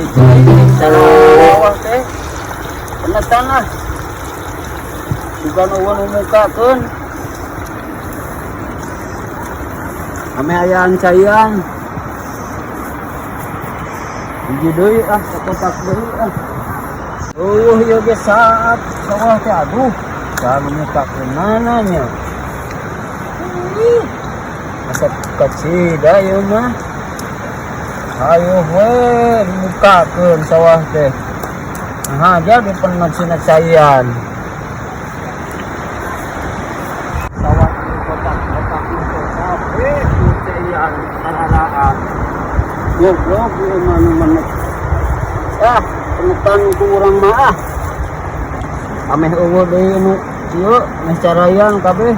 Sawah teh kena tanah bukan uang umukakeun ame ayaan sayang hiji deui kotak deui ieu ge saat sawah teh aduh can umukakeun nananya asap kacida ieu mah ayo we dibukakeun sawah teh aja dipenuh sina cayan sawah di kotak-kotak itu sampai di cayan sararaan goblok ieu mana penutan ku urang mah ameh eueuh deui nu ieu meh carayan kabeh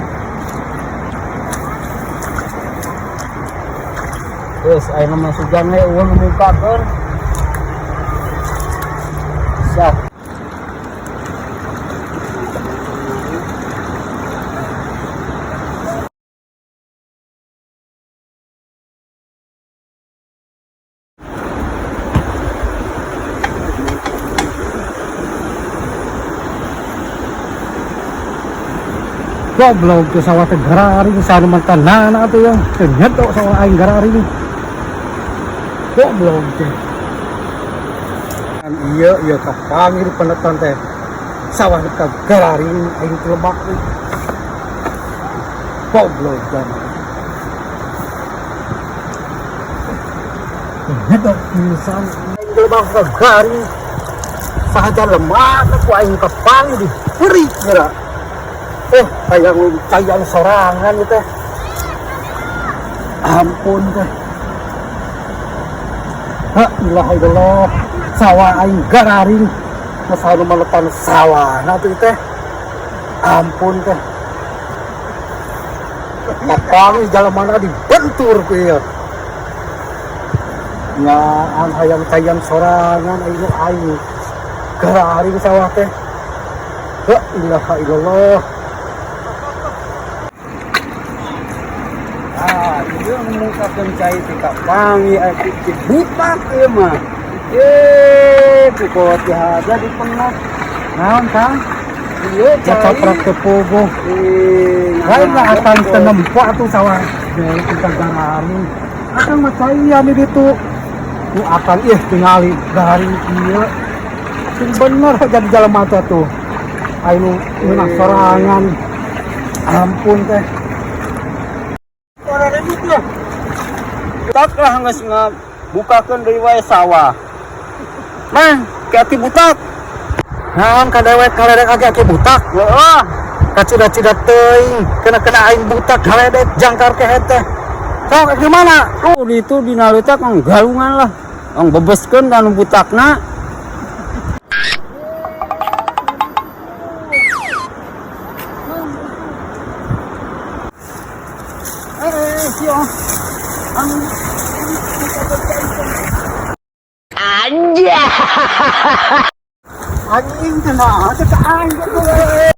geus ayeuna mah sugan we eueuh mukakeun siap goblok ke sawah teh garari sana mantan nana tuh yang ternyata sawah aing garari ini goblok teh iya kapanggil penetan teh sawah ke garari aing telebak nih goblok kan ternyata pisan aing telebak ke garari sahaja lemah aku aing kapanggil di peri kira kayak sorangan itu ampun teh ilah sawah aing gararing masalah melepan sawah nah tuh teh ampun teh lapang jalan mana dibentur ku ieu ya hayang kayak sorangan aing gararing sawah teh ilah ieu mengungkapkan cai tika pangi butak ieu mah pokok tiada dipenat naon kang ieu cai pratepogo lain lah akan tenempo atuh sawah kita garari akan mah cai anu ditu nu akan tingali dari ieu sing bener jadi jelema tuh anu ngeunah sorangan ampun teh butak lah geus ngabukakeun deui wae sawah mah kati butak naon kadewek kaledek age butak heuh kacida-cida teuing kena aing butak kaledek jangkar ke teh sok di mana tuh ditu dina leutak galungan lah bebeskeun kana butakna Anja anjing tenang anjing